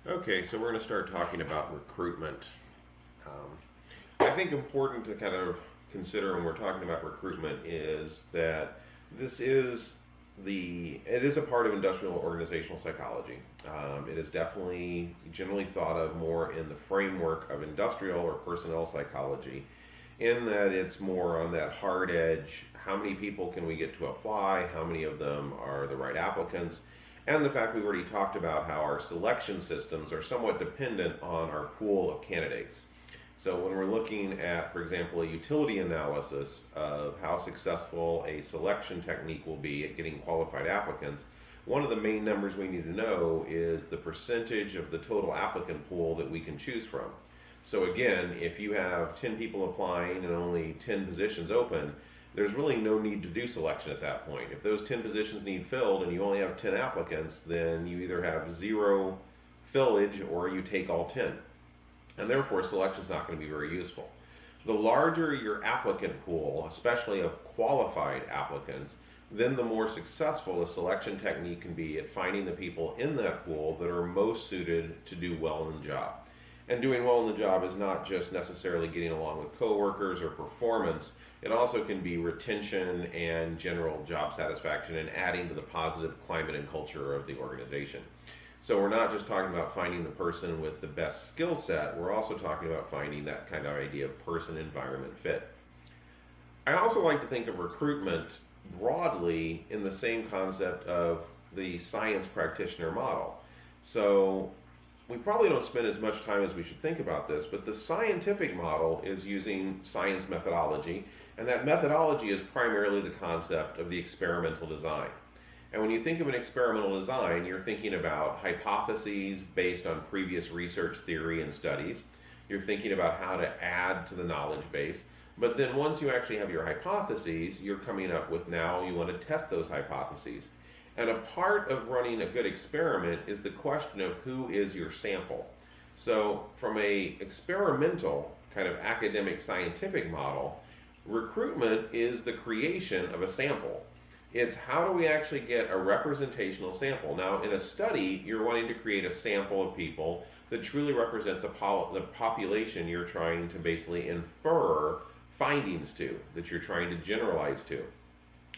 Okay, so we're going to start talking about recruitment. I think important to kind of consider when we're talking about recruitment is that this is it is a part of industrial organizational psychology. It is definitely generally thought of more in the framework of industrial or personnel psychology, in that it's more on that hard edge. How many people can we get to apply? How many of them are the right applicants? And the fact we've already talked about how our selection systems are somewhat dependent on our pool of candidates. So when we're looking at, for example, a utility analysis of how successful a selection technique will be at getting qualified applicants, one of the main numbers we need to know is the percentage of the total applicant pool that we can choose from. So again, if you have 10 people applying and only 10 positions open, there's really no need to do selection at that point. If those 10 positions need filled and you only have 10 applicants, then you either have zero fillage or you take all 10. And therefore, selection is not going to be very useful. The larger your applicant pool, especially of qualified applicants, then the more successful a selection technique can be at finding the people in that pool that are most suited to do well in the job. And doing well in the job is not just necessarily getting along with coworkers or performance. It also can be retention and general job satisfaction and adding to the positive climate and culture of the organization. So we're not just talking about finding the person with the best skill set, we're also talking about finding that kind of idea of person environment fit. I also like to think of recruitment broadly in the same concept of the science practitioner model. So we probably don't spend as much time as we should think about this, but the scientific model is using science methodology, and that methodology is primarily the concept of the experimental design. And when you think of an experimental design, you're thinking about hypotheses based on previous research theory and studies. You're thinking about how to add to the knowledge base. But then once you actually have your hypotheses, you're coming up with now you want to test those hypotheses. And a part of running a good experiment is the question of who is your sample. So from a experimental kind of academic scientific model, recruitment is the creation of a sample. It's how do we actually get a representational sample. Now in a study, you're wanting to create a sample of people that truly represent the population you're trying to basically infer findings to, that you're trying to generalize to.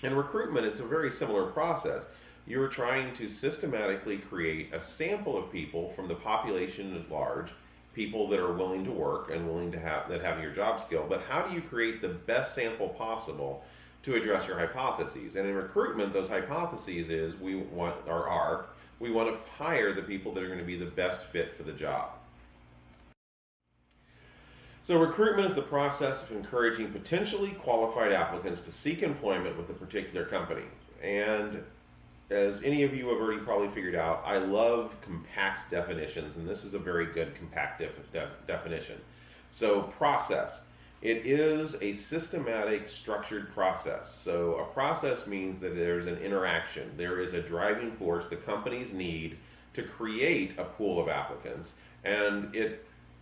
In recruitment, it's a very similar process. You're trying to systematically create a sample of people from the population at large, people that are willing to work and willing to have your job skill. But how do you create the best sample possible to address your hypotheses? And in recruitment, those hypotheses is we want to hire the people that are going to be the best fit for the job. So recruitment is the process of encouraging potentially qualified applicants to seek employment with a particular company. And as any of you have already probably figured out, I love compact definitions, and this is a very good compact definition. So process. It is a systematic, structured process. So a process means that there's an interaction. There is a driving force the companies need to create a pool of applicants, and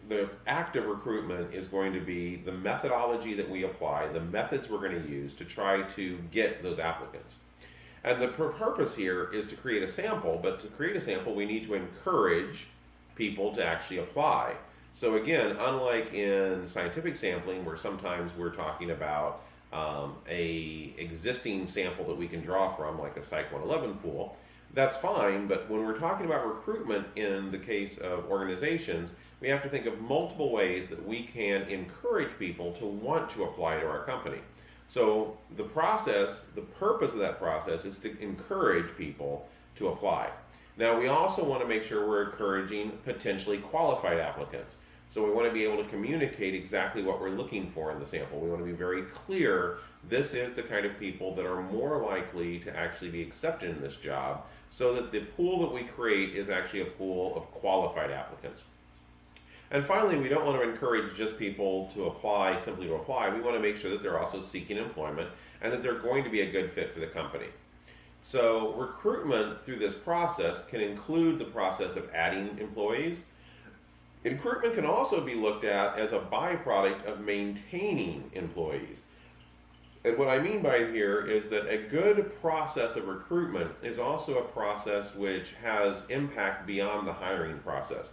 the act of recruitment is going to be the methodology that we apply, the methods we're going to use to try to get those applicants. And the purpose here is to create a sample, but to create a sample, we need to encourage people to actually apply. So again, unlike in scientific sampling, where sometimes we're talking about a existing sample that we can draw from, like a Psych 111 pool, that's fine, but when we're talking about recruitment in the case of organizations, we have to think of multiple ways that we can encourage people to want to apply to our company. So the purpose of that process is to encourage people to apply. Now we also want to make sure we're encouraging potentially qualified applicants. So we want to be able to communicate exactly what we're looking for in the sample. We want to be very clear, this is the kind of people that are more likely to actually be accepted in this job, so that the pool that we create is actually a pool of qualified applicants. And finally, we don't want to encourage just people to apply simply to apply. We want to make sure that they're also seeking employment and that they're going to be a good fit for the company. So recruitment through this process can include the process of adding employees. Recruitment can also be looked at as a byproduct of maintaining employees. And what I mean by here is that a good process of recruitment is also a process which has impact beyond the hiring process.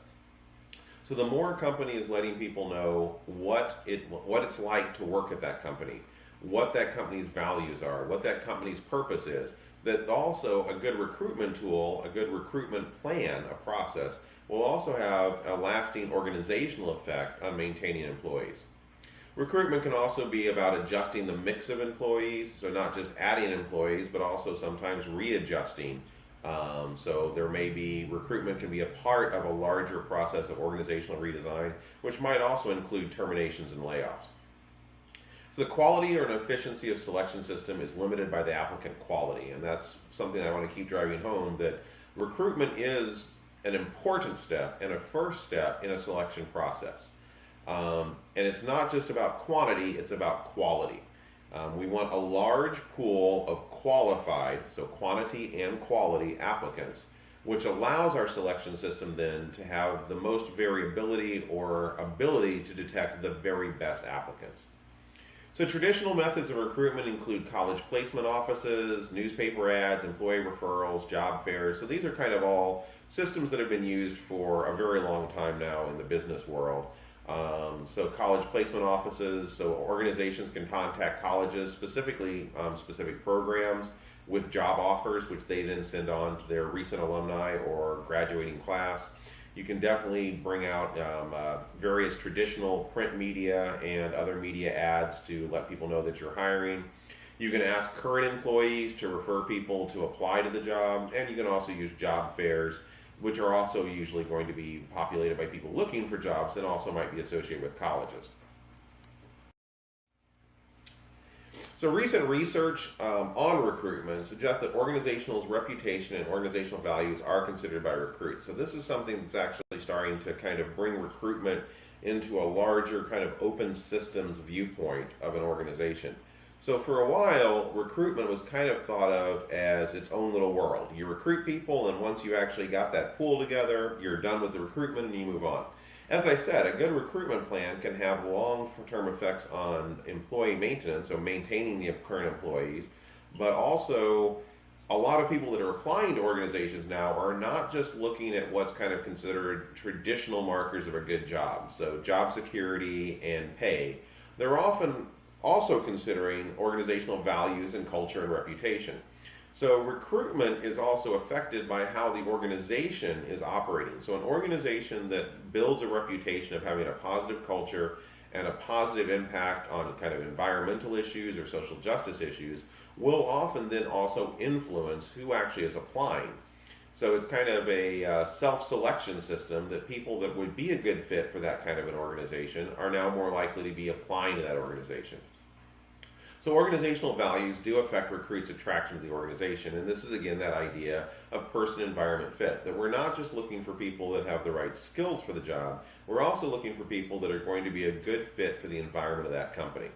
So the more a company is letting people know what it's like to work at that company, what that company's values are, what that company's purpose is, that also a good recruitment tool, a good recruitment plan, a process, will also have a lasting organizational effect on maintaining employees. Recruitment can also be about adjusting the mix of employees, so not just adding employees, but also sometimes readjusting. So there may be, recruitment can be a part of a larger process of organizational redesign, which might also include terminations and layoffs. So the quality or an efficiency of selection system is limited by the applicant quality, and that's something I want to keep driving home, that recruitment is an important step and a first step in a selection process. And it's not just about quantity, it's about quality. We want a large pool of qualified, so quantity and quality applicants, which allows our selection system then to have the most variability or ability to detect the very best applicants. So traditional methods of recruitment include college placement offices, newspaper ads, employee referrals, job fairs. So these are kind of all systems that have been used for a very long time now in the business world. So college placement offices, so organizations can contact colleges, specifically specific programs, with job offers, which they then send on to their recent alumni or graduating class. You can definitely bring out various traditional print media and other media ads to let people know that you're hiring. You can ask current employees to refer people to apply to the job, and you can also use job fairs, which are also usually going to be populated by people looking for jobs and also might be associated with colleges. So recent research on recruitment suggests that organizational reputation and organizational values are considered by recruits. So this is something that's actually starting to kind of bring recruitment into a larger kind of open systems viewpoint of an organization. So for a while, recruitment was kind of thought of as its own little world. You recruit people, and once you actually got that pool together, you're done with the recruitment and you move on. As I said, a good recruitment plan can have long-term effects on employee maintenance, so maintaining the current employees, but also a lot of people that are applying to organizations now are not just looking at what's kind of considered traditional markers of a good job, so job security and pay. They're often also considering organizational values and culture and reputation. So recruitment is also affected by how the organization is operating. So an organization that builds a reputation of having a positive culture and a positive impact on kind of environmental issues or social justice issues will often then also influence who actually is applying. So it's kind of a self-selection system that people that would be a good fit for that kind of an organization are now more likely to be applying to that organization. So organizational values do affect recruits' attraction to the organization, and this is again that idea of person-environment fit, that we're not just looking for people that have the right skills for the job, we're also looking for people that are going to be a good fit for the environment of that company.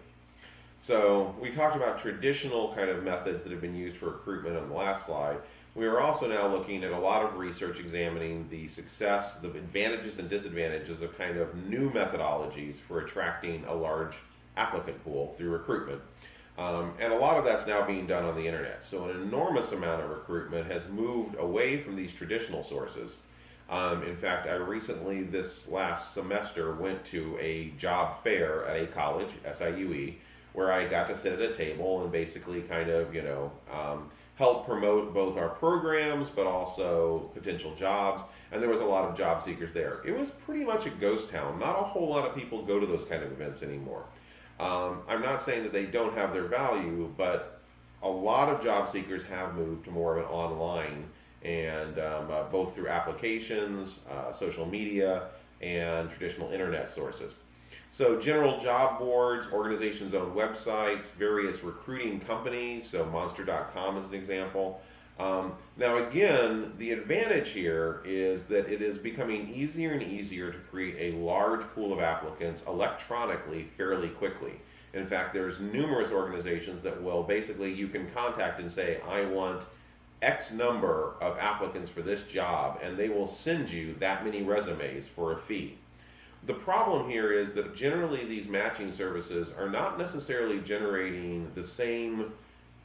So we talked about traditional kind of methods that have been used for recruitment on the last slide. We are also now looking at a lot of research examining the success, the advantages and disadvantages of kind of new methodologies for attracting a large applicant pool through recruitment. And a lot of that's now being done on the internet. So an enormous amount of recruitment has moved away from these traditional sources. In fact, I recently, this last semester, went to a job fair at a college, SIUE, where I got to sit at a table and basically kind of, help promote both our programs but also potential jobs. And there was a lot of job seekers there. It was pretty much a ghost town. Not a whole lot of people go to those kind of events anymore. I'm not saying that they don't have their value, but a lot of job seekers have moved to more of an online and both through applications, social media, and traditional internet sources. So general job boards, organizations' own websites, various recruiting companies, so Monster.com is an example. Now again, the advantage here is that it is becoming easier and easier to create a large pool of applicants electronically fairly quickly. In fact, there's numerous organizations that will basically, you can contact and say, I want X number of applicants for this job, and they will send you that many resumes for a fee. The problem here is that generally these matching services are not necessarily generating the same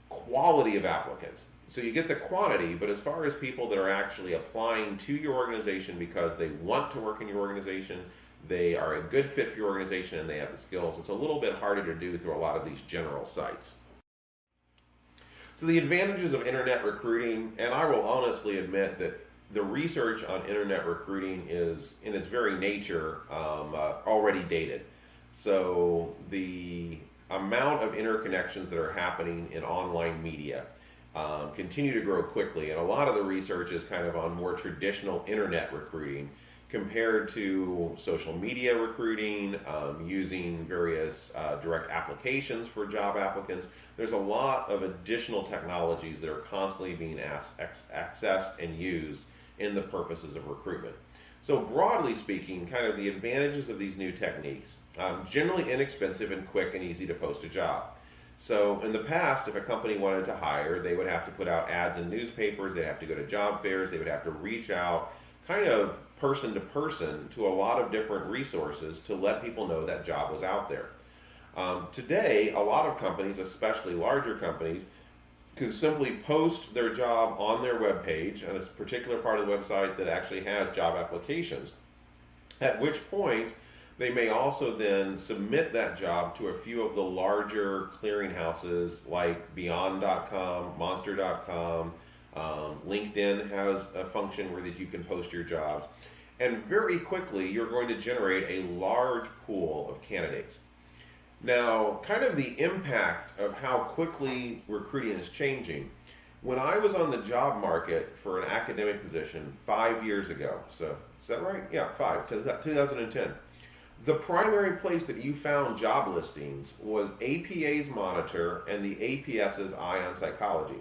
quality of applicants. So you get the quantity, but as far as people that are actually applying to your organization because they want to work in your organization, they are a good fit for your organization, and they have the skills, it's a little bit harder to do through a lot of these general sites. So the advantages of internet recruiting, and I will honestly admit that the research on internet recruiting is, in its very nature, already dated. So the amount of interconnections that are happening in online media continue to grow quickly, and a lot of the research is kind of on more traditional internet recruiting compared to social media recruiting, using various direct applications for job applicants. There's a lot of additional technologies that are constantly being accessed and used in the purposes of recruitment. So broadly speaking, kind of the advantages of these new techniques, generally inexpensive and quick and easy to post a job. So in the past, if a company wanted to hire, they would have to put out ads in newspapers, they'd have to go to job fairs, they would have to reach out kind of person to person to a lot of different resources to let people know that job was out there. Today, a lot of companies, especially larger companies, can simply post their job on their web page on a particular part of the website that actually has job applications, at which point they may also then submit that job to a few of the larger clearinghouses like Beyond.com, Monster.com. LinkedIn has a function where that you can post your jobs. And very quickly, you're going to generate a large pool of candidates. Now, kind of the impact of how quickly recruiting is changing. When I was on the job market for an academic position 5 years ago, so is that right? Yeah, 2010. The primary place that you found job listings was APA's Monitor and the APS's Eye on Psychology.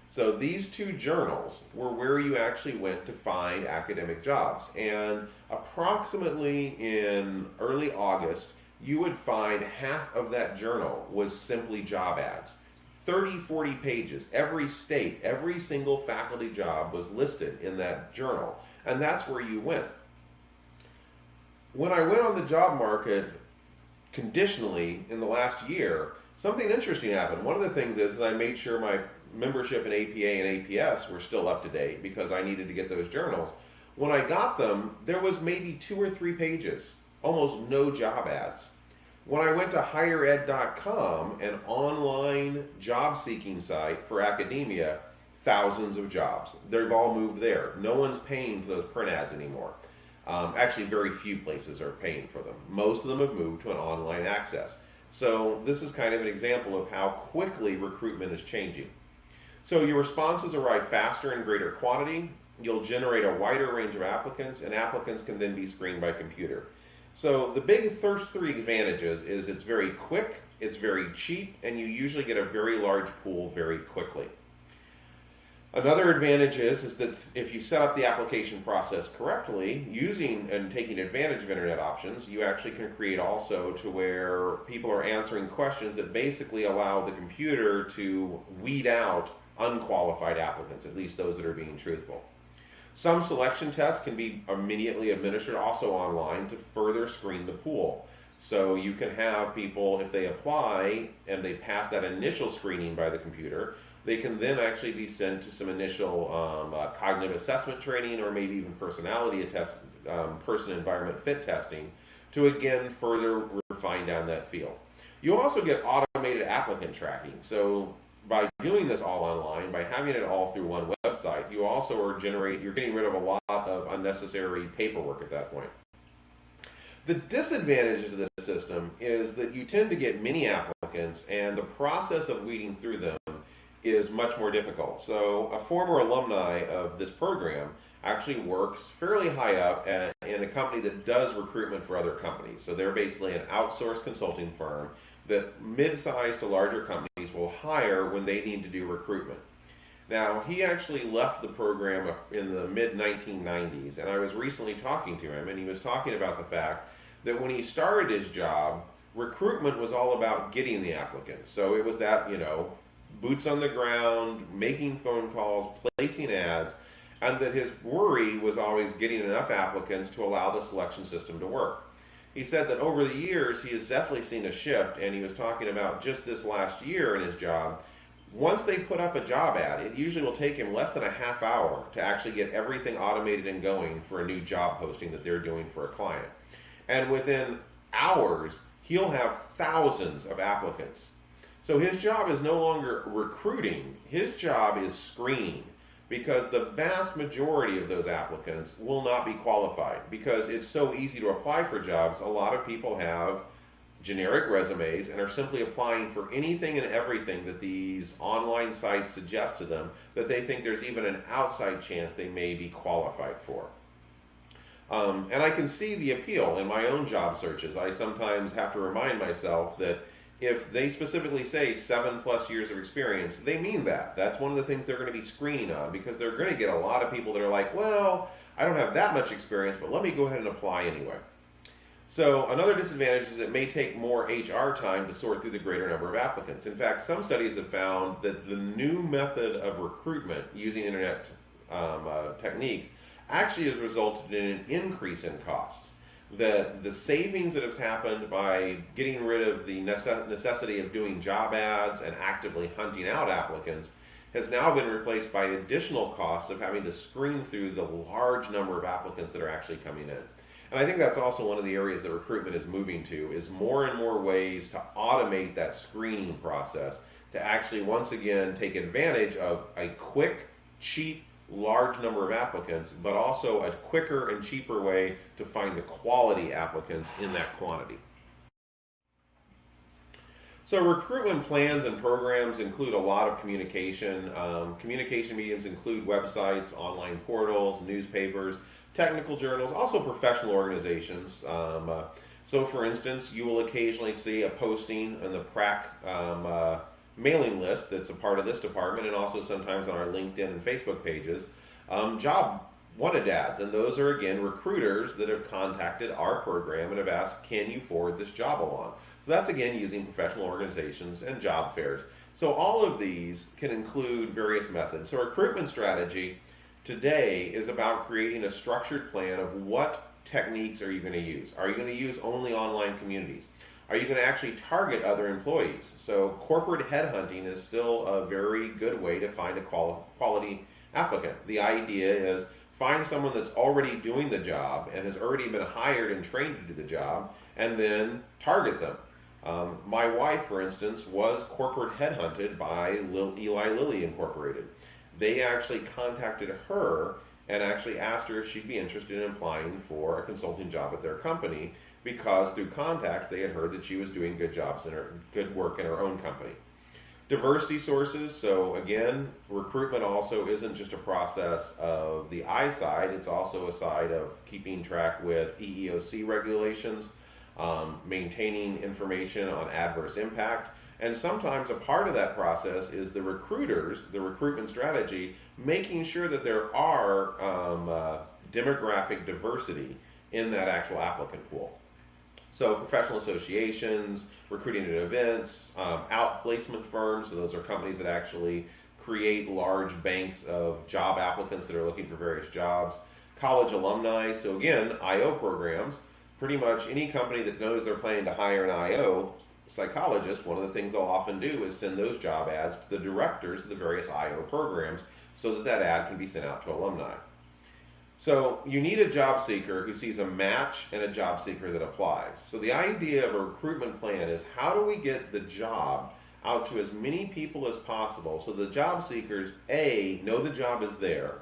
So these two journals were where you actually went to find academic jobs. And approximately in early August, you would find half of that journal was simply job ads. 30, 40 pages. Every state, every single faculty job was listed in that journal. And that's where you went. When I went on the job market conditionally in the last year, something interesting happened. One of the things is I made sure my membership in APA and APS were still up to date because I needed to get those journals. When I got them, there was maybe 2 or 3 pages, almost no job ads. When I went to highered.com, an online job seeking site for academia, thousands of jobs. They've all moved there. No one's paying for those print ads anymore. Actually, very few places are paying for them. Most of them have moved to an online access. So this is kind of an example of how quickly recruitment is changing. So your responses arrive faster in greater quantity. You'll generate a wider range of applicants, and applicants can then be screened by computer. So the big first 3 advantages is it's very quick, it's very cheap, and you usually get a very large pool very quickly. Another advantage is that if you set up the application process correctly, using and taking advantage of internet options, you actually can create also to where people are answering questions that basically allow the computer to weed out unqualified applicants, at least those that are being truthful. Some selection tests can be immediately administered also online to further screen the pool. So you can have people, if they apply and they pass that initial screening by the computer, they can then actually be sent to some initial cognitive assessment training or maybe even personality test, person environment fit testing to again further refine down that field. You also get automated applicant tracking. So by doing this all online, by having it all through one website, you also are you're getting rid of a lot of unnecessary paperwork at that point. The disadvantage to this system is that you tend to get many applicants, and the process of weeding through them is much more difficult. So a former alumni of this program actually works fairly high up in a company that does recruitment for other companies. So they're basically an outsourced consulting firm that mid-sized to larger companies will hire when they need to do recruitment. Now, he actually left the program in the mid-1990s, and I was recently talking to him, and he was talking about the fact that when he started his job, recruitment was all about getting the applicants. So it was that, boots on the ground, making phone calls, placing ads, and that his worry was always getting enough applicants to allow the selection system to work. he said that over the years he has definitely seen a shift, and he was talking about just this last year in his job. Once they put up a job ad, it usually will take him less than a half hour to actually get everything automated and going for a new job posting that they're doing for a client. And within hours, he'll have thousands of applicants. So his job is no longer recruiting, his job is screening, because the vast majority of those applicants will not be qualified because it's so easy to apply for jobs. A lot of people have generic resumes and are simply applying for anything and everything that these online sites suggest to them that they think there's even an outside chance they may be qualified for. And I can see the appeal in my own job searches. I sometimes have to remind myself that if they specifically say 7+ years of experience, they mean that. That's one of the things they're going to be screening on, because they're going to get a lot of people that are like, well, I don't have that much experience, but let me go ahead and apply anyway. So another disadvantage is it may take more HR time to sort through the greater number of applicants. In fact, some studies have found that the new method of recruitment using internet techniques actually has resulted in an increase in costs. That the savings that has happened by getting rid of the necessity of doing job ads and actively hunting out applicants has now been replaced by additional costs of having to screen through the large number of applicants that are actually coming in. And I think that's also one of the areas that recruitment is moving to, is more and more ways to automate that screening process to actually once again take advantage of a quick, cheap, large number of applicants, but also a quicker and cheaper way to find the quality applicants in that quantity. So recruitment plans and programs include a lot of communication. Communication mediums include websites, online portals, newspapers, technical journals, also professional organizations. So for instance, you will occasionally see a posting on the PRAC mailing list that's a part of this department, and also sometimes on our LinkedIn and Facebook pages, job wanted ads. And those are, again, recruiters that have contacted our program and have asked, can you forward this job along? So that's, again, using professional organizations and job fairs. So all of these can include various methods. So recruitment strategy today is about creating a structured plan of what techniques are you going to use. Are you going to use only online communities? Are you going to actually target other employees? So corporate headhunting is still a very good way to find a quality applicant. The idea is find someone that's already doing the job and has already been hired and trained to do the job, and then target them. My wife, for instance, was corporate headhunted by Eli Lilly Incorporated. They actually contacted her and actually asked her if she'd be interested in applying for a consulting job at their company, because through contacts they had heard that she was doing good work in her own company. Diversity sources. So again, recruitment also isn't just a process of the I side, it's also a side of keeping track with EEOC regulations, maintaining information on adverse impact, and sometimes a part of that process is the recruiters, the recruitment strategy, making sure that there are demographic diversity in that actual applicant pool. So professional associations, recruiting at events, outplacement firms, so those are companies that actually create large banks of job applicants that are looking for various jobs. College alumni, so again, IO programs. Pretty much any company that knows they're planning to hire an IO psychologist, one of the things they'll often do is send those job ads to the directors of the various IO programs so that that ad can be sent out to alumni. So you need a job seeker who sees a match and a job seeker that applies. So the idea of a recruitment plan is, how do we get the job out to as many people as possible so the job seekers, A, know the job is there,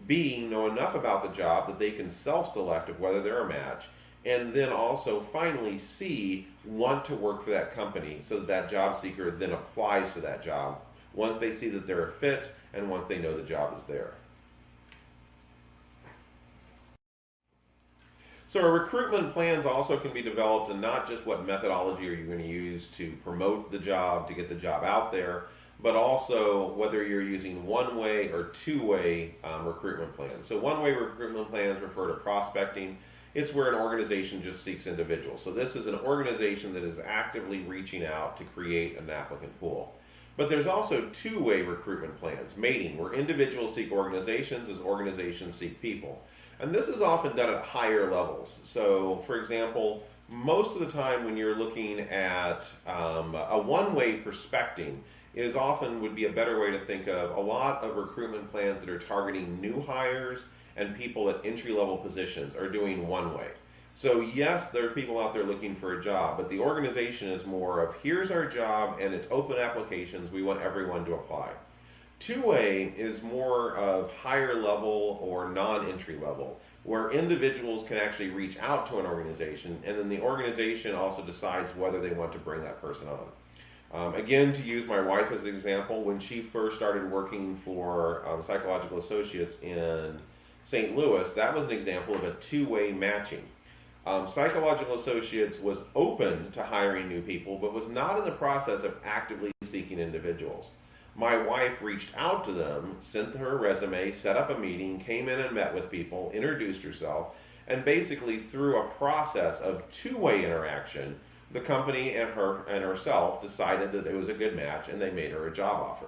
B, know enough about the job that they can self-select of whether they're a match, and then also finally C, want to work for that company so that that job seeker then applies to that job once they see that they're a fit and once they know the job is there. So our recruitment plans also can be developed, and not just what methodology are you going to use to promote the job, to get the job out there, but also whether you're using one-way or two-way recruitment plans. So one-way recruitment plans refer to prospecting. It's where an organization just seeks individuals. So this is an organization that is actively reaching out to create an applicant pool. But there's also two-way recruitment plans, mating, where individuals seek organizations as organizations seek people. And this is often done at higher levels. So, for example, most of the time when you're looking at a one-way prospecting is often would be a better way to think of a lot of recruitment plans that are targeting new hires and people at entry-level positions are doing one way. So yes, there are people out there looking for a job, but the organization is more of here's our job and it's open applications, we want everyone to apply. Two-way is more of higher level or non-entry level, where individuals can actually reach out to an organization, and then the organization also decides whether they want to bring that person on. Again, to use my wife as an example, when she first started working for Psychological Associates in St. Louis, that was an example of a two-way matching. Psychological Associates was open to hiring new people, but was not in the process of actively seeking individuals. My wife reached out to them, sent her resume, set up a meeting, came in and met with people, introduced herself, and basically through a process of two-way interaction, the company and herself decided that it was a good match and they made her a job offer.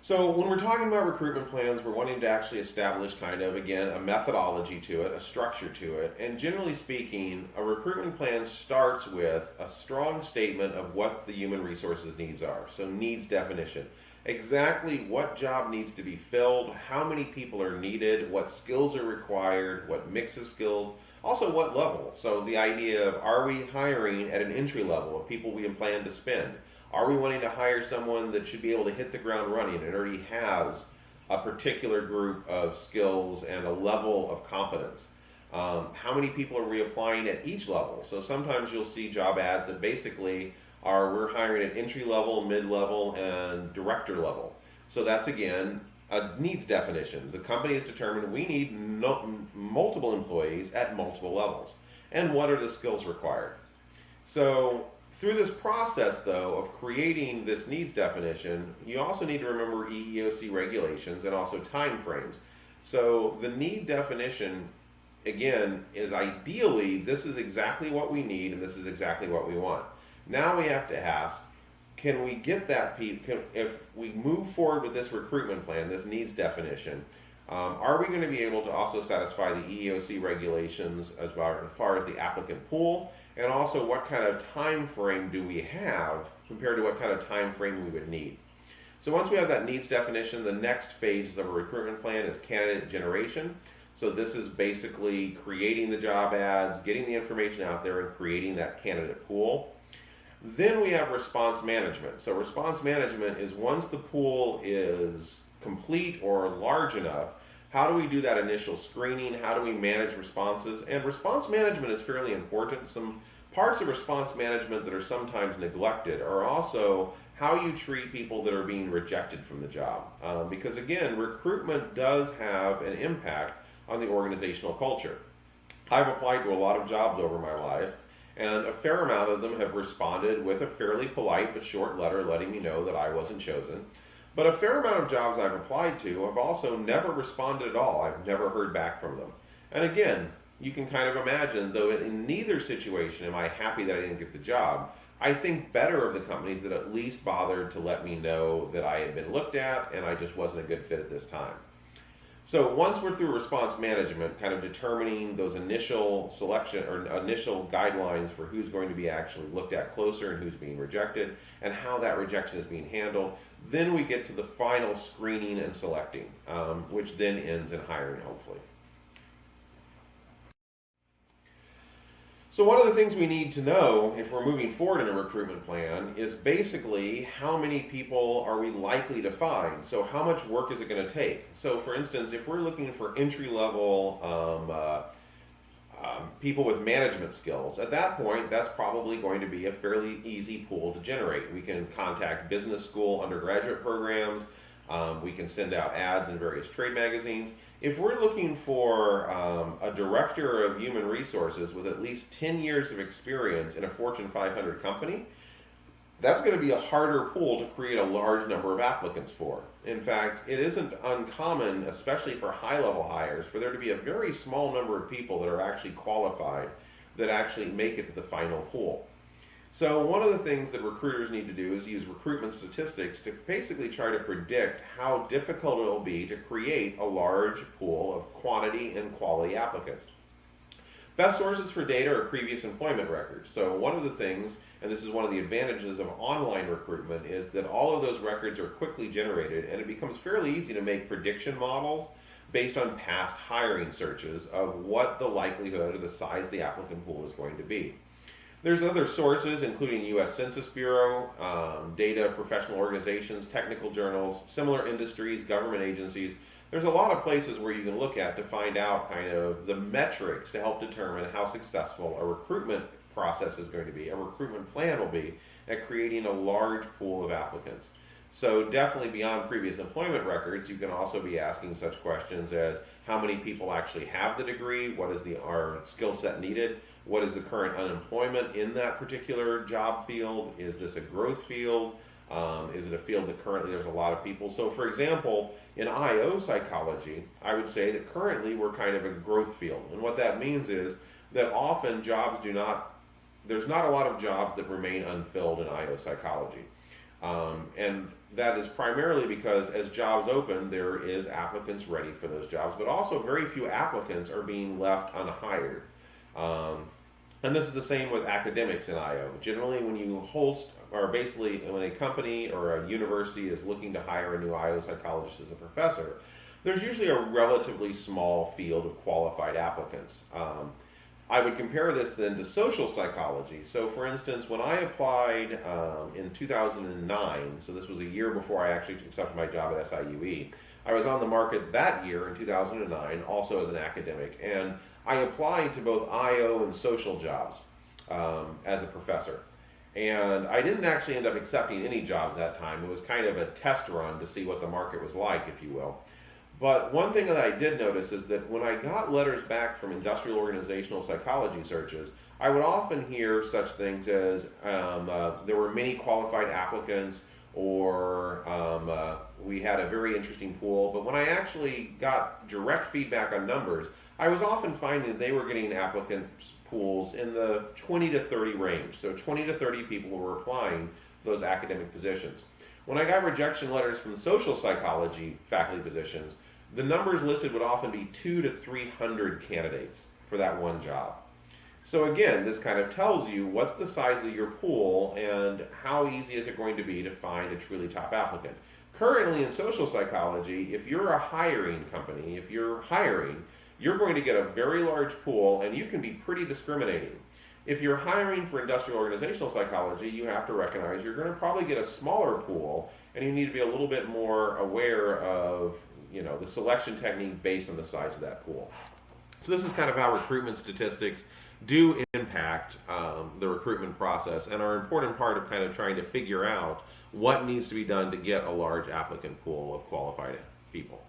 So when we're talking about recruitment plans, we're wanting to actually establish kind of, again, a methodology to it, a structure to it. And generally speaking, a recruitment plan starts with a strong statement of what the human resources needs are. So needs definition. Exactly what job needs to be filled, how many people are needed, what skills are required, what mix of skills, also what level. So the idea of are we hiring at an entry level of people we plan to spend? Are we wanting to hire someone that should be able to hit the ground running and already has a particular group of skills and a level of competence? How many people are we applying at each level? So sometimes you'll see job ads that basically are we're hiring at entry level, mid-level, and director level. So that's again a needs definition. The company has determined we need multiple employees at multiple levels. And what are the skills required? So through this process, though, of creating this needs definition, you also need to remember EEOC regulations and also time frames. So the need definition, again, is ideally this is exactly what we need and this is exactly what we want. Now we have to ask, can we get that if we move forward with this recruitment plan, this needs definition, are we going to be able to also satisfy the EEOC regulations as far as the applicant pool? And also, what kind of time frame do we have compared to what kind of time frame we would need? So once we have that needs definition, the next phase of a recruitment plan is candidate generation. So this is basically creating the job ads, getting the information out there, and creating that candidate pool. Then we have response management. So response management is once the pool is complete or large enough, how do we do that initial screening? How do we manage responses? And response management is fairly important. Some parts of response management that are sometimes neglected are also how you treat people that are being rejected from the job. Because again, recruitment does have an impact on the organizational culture. I've applied to a lot of jobs over my life, and a fair amount of them have responded with a fairly polite but short letter letting me know that I wasn't chosen. But a fair amount of jobs I've applied to have also never responded at all. I've never heard back from them. And again, you can kind of imagine, though in neither situation am I happy that I didn't get the job, I think better of the companies that at least bothered to let me know that I had been looked at and I just wasn't a good fit at this time. So once we're through response management, kind of determining those initial selection or initial guidelines for who's going to be actually looked at closer and who's being rejected and how that rejection is being handled, then we get to the final screening and selecting, which then ends in hiring, hopefully. So one of the things we need to know if we're moving forward in a recruitment plan is basically how many people are we likely to find. So how much work is it going to take? So for instance, if we're looking for entry-level people with management skills, at that point, that's probably going to be a fairly easy pool to generate. We can contact business school undergraduate programs. We can send out ads in various trade magazines. If we're looking for a director of human resources with at least 10 years of experience in a Fortune 500 company, that's going to be a harder pool to create a large number of applicants for. In fact, it isn't uncommon, especially for high-level hires, for there to be a very small number of people that are actually qualified that actually make it to the final pool. So one of the things that recruiters need to do is use recruitment statistics to basically try to predict how difficult it will be to create a large pool of quantity and quality applicants. Best sources for data are previous employment records. So one of the things, and this is one of the advantages of online recruitment, is that all of those records are quickly generated, and it becomes fairly easy to make prediction models based on past hiring searches of what the likelihood or the size of the applicant pool is going to be. There's other sources, including U.S. Census Bureau, data, professional organizations, technical journals, similar industries, government agencies. There's a lot of places where you can look at to find out kind of the metrics to help determine how successful a recruitment process is going to be, a recruitment plan will be at creating a large pool of applicants. So definitely beyond previous employment records, you can also be asking such questions as how many people actually have the degree, what is our skill set needed, what is the current unemployment in that particular job field, is this a growth field, is it a field that currently there's a lot of people? So for example, in IO psychology, I would say that currently we're kind of a growth field. And what that means is that often there's not a lot of jobs that remain unfilled in IO psychology. And that is primarily because as jobs open, there is applicants ready for those jobs, but also very few applicants are being left unhired. And this is the same with academics in IO. Generally, when a company or a university is looking to hire a new IO psychologist as a professor, there's usually a relatively small field of qualified applicants. I would compare this then to social psychology. So for instance, when I applied in 2009, so this was a year before I actually accepted my job at SIUE, I was on the market that year in 2009 also as an academic, and I applied to both IO and social jobs as a professor. And I didn't actually end up accepting any jobs that time. It was kind of a test run to see what the market was like, if you will. But one thing that I did notice is that when I got letters back from industrial organizational psychology searches, I would often hear such things as there were many qualified applicants, or we had a very interesting pool. But when I actually got direct feedback on numbers, I was often finding that they were getting applicant pools in the 20 to 30 range. So 20 to 30 people were applying those academic positions. When I got rejection letters from the social psychology faculty positions, the numbers listed would often be 200 to 300 candidates for that one job. So again, this kind of tells you what's the size of your pool and how easy is it going to be to find a truly top applicant. Currently in social psychology, if you're a hiring company, if you're hiring, you're going to get a very large pool and you can be pretty discriminating. If you're hiring for industrial organizational psychology, you have to recognize you're going to probably get a smaller pool and you need to be a little bit more aware of the selection technique based on the size of that pool. So this is kind of how recruitment statistics do impact the recruitment process and are an important part of kind of trying to figure out what needs to be done to get a large applicant pool of qualified people.